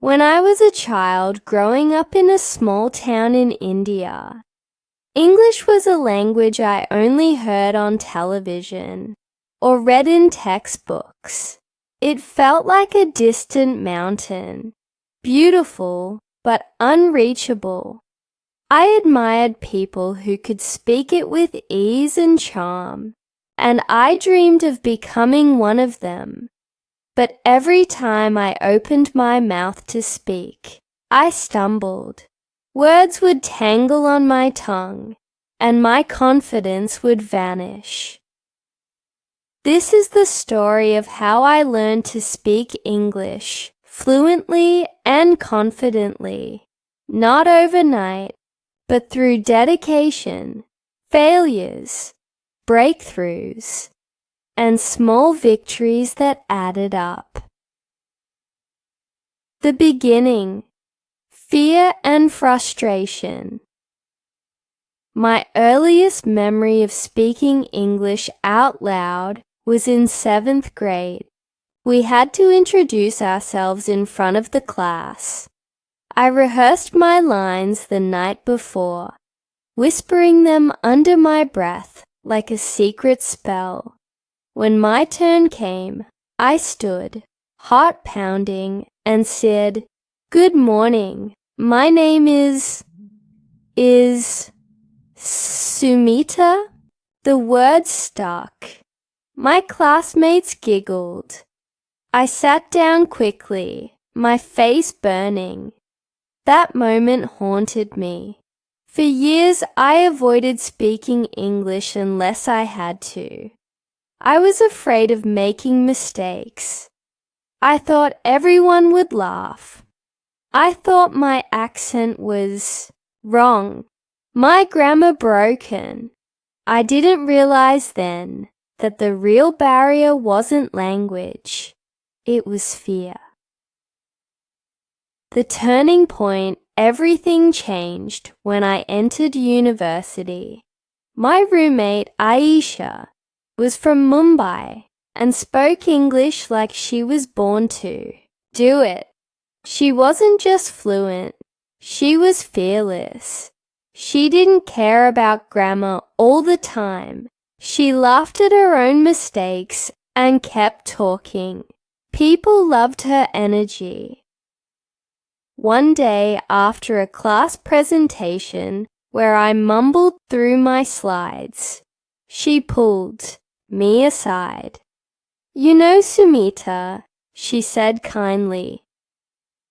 When I was a child growing up in a small town in India, English was a language I only heard on television or read in textbooks. It felt like a distant mountain, beautiful but unreachable. I admired people who could speak it with ease and charm, and I dreamed of becoming one of them. But every time I opened my mouth to speak, I stumbled. Words would tangle on my tongue, and my confidence would vanish. This is the story of how I learned to speak English fluently and confidently, not overnight, but through dedication, failures, breakthroughs, and small victories that added up. The beginning, fear and frustration. My earliest memory of speaking English out loud was in 7th grade. We had to introduce ourselves in front of the class. I rehearsed my lines the night before, whispering them under my breath like a secret spell. When my turn came, I stood, heart pounding, and said, "Good morning. My name is Sumita." The word stuck. My classmates giggled. I sat down quickly, my face burning. That moment haunted me. For years, I avoided speaking English unless I had to. I was afraid of making mistakes. I thought everyone would laugh. I thought my accent was wrong, my grammar broken. I didn't realize then that the real barrier wasn't language, it was fear. The turning point, everything changed when I entered university. My roommate, Aisha, was from Mumbai and spoke English like she was born to do it. She wasn't just fluent, she was fearless. She didn't care about grammar all the time. She laughed at her own mistakes and kept talking. People loved her energy. One day after a class presentation where I mumbled through my slides, she pulled me aside. "You know, Sumita," she said kindly,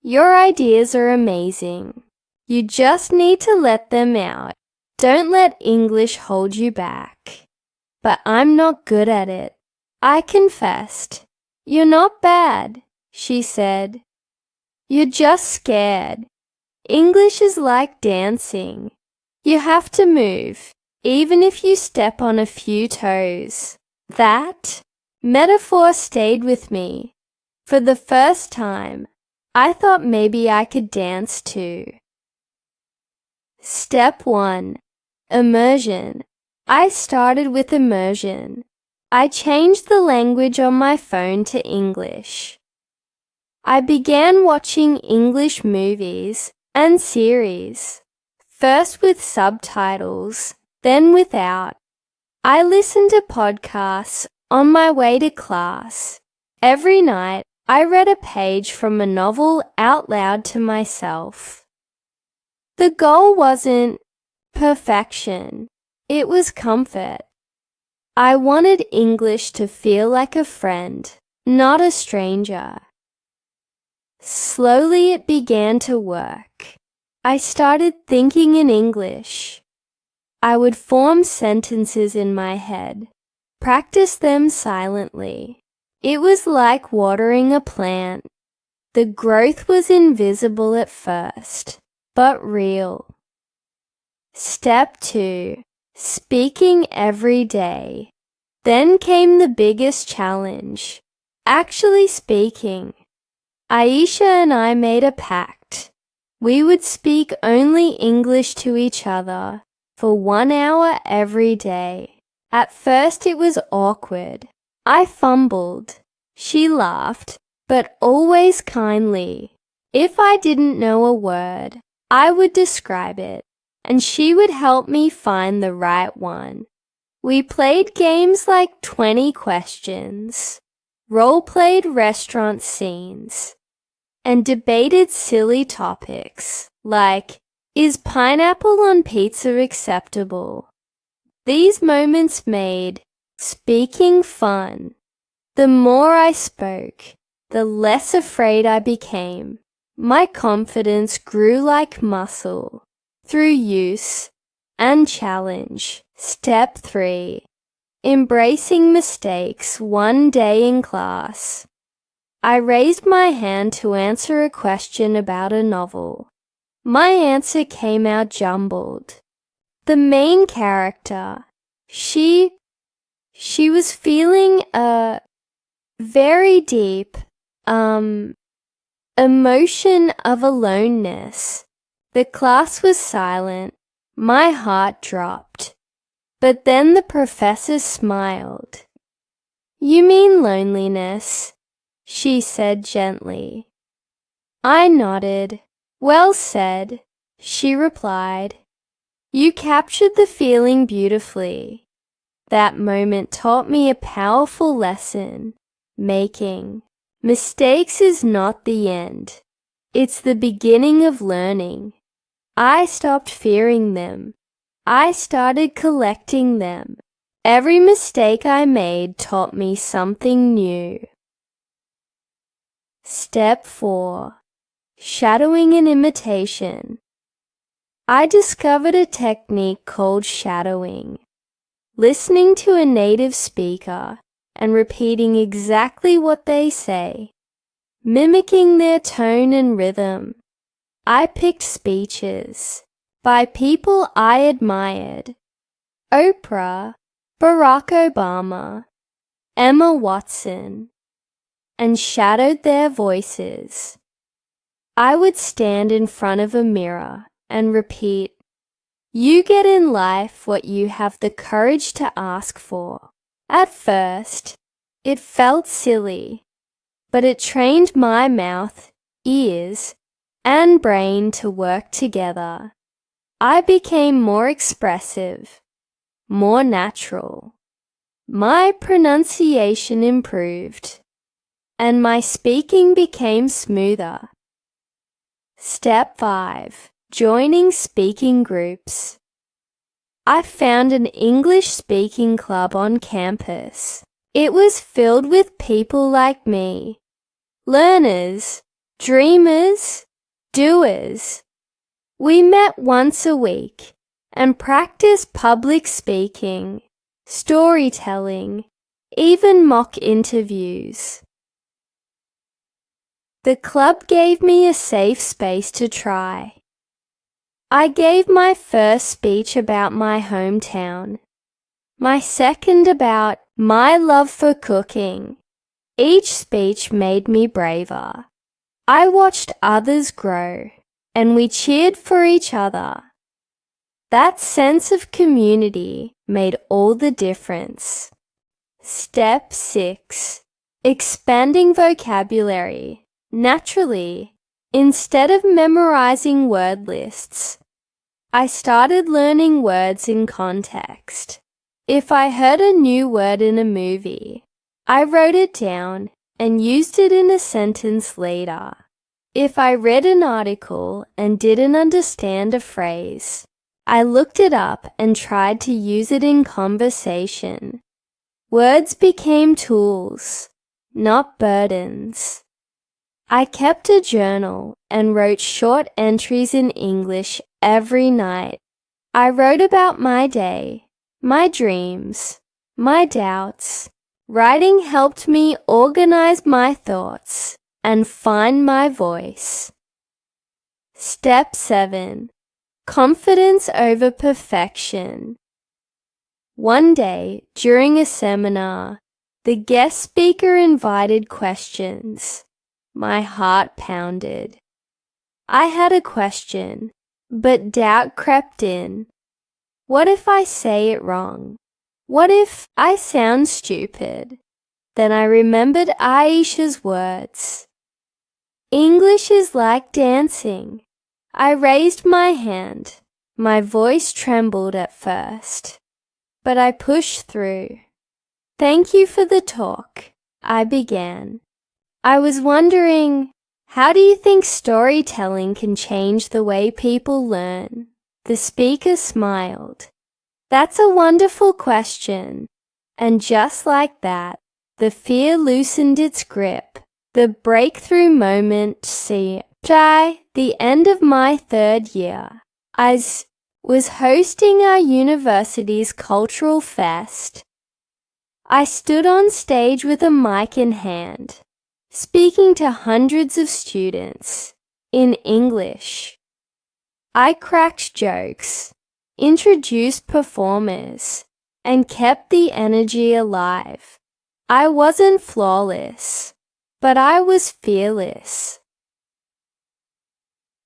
"your ideas are amazing. You just need to let them out. Don't let English hold you back." But I'm not good at it. I confessed. "You're not bad," she said. "You're just scared. English is like dancing. You have to move, even if you step on a few toes." That metaphor stayed with me. For the first time, I thought maybe I could dance too. Step 1. Immersion. I started with Immersion. I changed the language on my phone to English. I began watching English movies and series, first with subtitles, then without. I listened to podcasts on my way to class. Every night, I read a page from a novel out loud to myself. The goal wasn't perfection, it was comfort. I wanted English to feel like a friend, not a stranger. Slowly it began to work. I started thinking in English. I would form sentences in my head, practice them silently. It was like watering a plant. The growth was invisible at first, but real. Step 2. Speaking every day. Then came the biggest challenge, actually speaking. Aisha and I made a pact. We would speak only English to each other for 1 hour every day. At first it was awkward. I fumbled. She laughed, but always kindly. If I didn't know a word, I would describe it, and she would help me find the right one. We played games like 20 questions, role-played restaurant scenes, and debated silly topics like, is pineapple on pizza acceptable? These moments made speaking fun. The more I spoke, the less afraid I became. My confidence grew like muscle through use and challenge. Step 3. Embracing mistakes. One day in class, I raised my hand to answer a question about a novel. My answer came out jumbled. The main character, she was feeling a very deep, emotion of aloneness. The class was silent. My heart dropped. But then the professor smiled. You mean loneliness? She said gently. I nodded. Well said, she replied. You captured the feeling beautifully. That moment taught me a powerful lesson. Making mistakes is not the end. It's the beginning of learning. I stopped fearing them. I started collecting them. Every mistake I made taught me something new. Step 4. Shadowing and imitation. I discovered a technique called shadowing. Listening to a native speaker and repeating exactly what they say, mimicking their tone and rhythm. I picked speeches by people I admired: Oprah, Barack Obama, Emma Watson, and shadowed their voices. I would stand in front of a mirror and repeat, "You get in life what you have the courage to ask for." At first, it felt silly, but it trained my mouth, ears, and brain to work together. I became more expressive, more natural. My pronunciation improved, and my speaking became smoother. Step 5. Joining speaking groups. I found an English speaking club on campus. It was filled with people like me, learners, dreamers, doers. We met once a week and practiced public speaking, storytelling, even mock interviews. The club gave me a safe space to try. I gave my first speech about my hometown, my second about my love for cooking. Each speech made me braver. I watched others grow, and we cheered for each other. That sense of community made all the difference. Step 6. Expanding vocabulary. Naturally, instead of memorizing word lists, I started learning words in context. If I heard a new word in a movie, I wrote it down and used it in a sentence later. If I read an article and didn't understand a phrase, I looked it up and tried to use it in conversation. Words became tools, not burdens. I kept a journal and wrote short entries in English every night. I wrote about my day, my dreams, my doubts. Writing helped me organize my thoughts and find my voice. Step 7. Confidence over perfection. One day, during a seminar, the guest speaker invited questions. My heart pounded. I had a question, but doubt crept in. What if I say it wrong? What if I sound stupid? Then I remembered Aisha's words. English is like dancing. I raised my hand. My voice trembled at first, but I pushed through. Thank you for the talk, I began. I was wondering, how do you think storytelling can change the way people learn? The speaker smiled. That's a wonderful question. And just like that, the fear loosened its grip. The breakthrough moment seemed. By the end of my third year, I was hosting our university's cultural fest. I stood on stage with a mic in hand, speaking to hundreds of students in English. I cracked jokes, introduced performers, and kept the energy alive. I wasn't flawless, but I was fearless.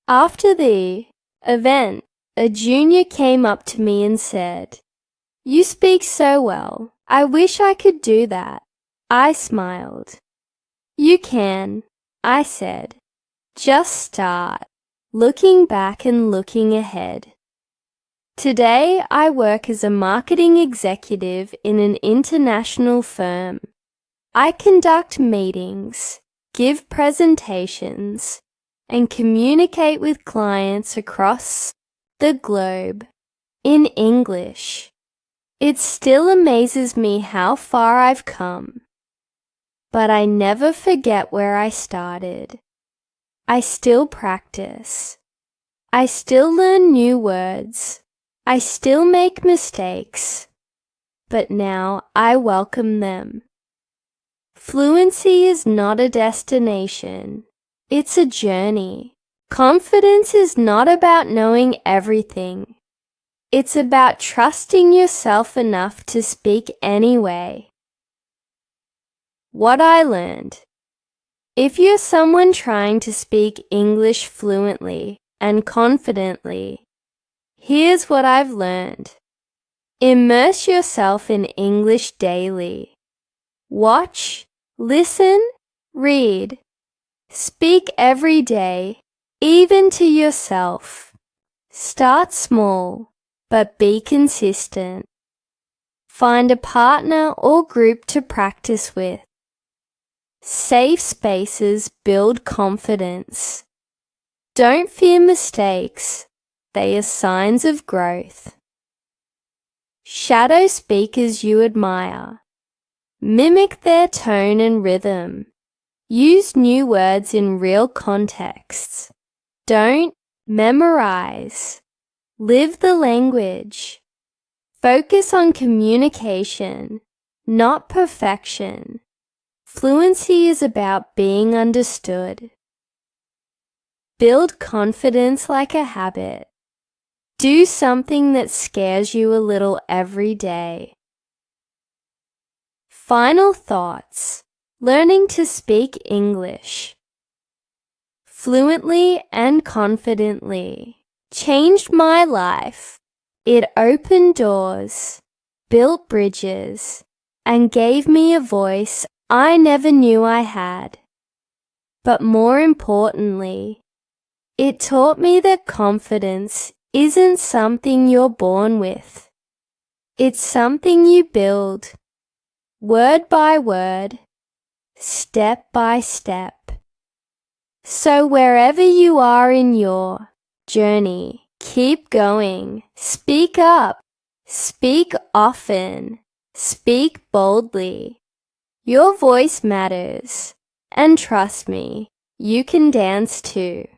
After the event, a junior came up to me and said, "You speak so well. I wish I could do that." I smiled. "You can," I said. "Just start." Looking back and looking ahead. Today, I work as a marketing executive in an international firm. I conduct meetings, give presentations, and communicate with clients across the globe in English. It still amazes me how far I've come. But I never forget where I started. I still practice. I still learn new words. I still make mistakes. But now I welcome them. Fluency is not a destination. It's a journey. Confidence is not about knowing everything. It's about trusting yourself enough to speak anyway. What I learned. If you're someone trying to speak English fluently and confidently, here's what I've learned. Immerse yourself in English daily. Watch, listen, read. Speak every day, even to yourself. Start small, but be consistent. Find a partner or group to practice with. Safe spaces build confidence. Don't fear mistakes. They are signs of growth. Shadow speakers you admire. Mimic their tone and rhythm. Use new words in real contexts. Don't memorize. Live the language. Focus on communication, not perfection. Fluency is about being understood. Build confidence like a habit. Do something that scares you a little every day. Final thoughts. Learning to speak English fluently and confidently changed my life. It opened doors, built bridges, and gave me a voice I never knew I had. But more importantly, it taught me that confidence isn't something you're born with. It's something you build, word by word, step by step. So wherever you are in your journey, keep going. Speak up. Speak often. Speak boldly. Your voice matters. And trust me, you can dance too.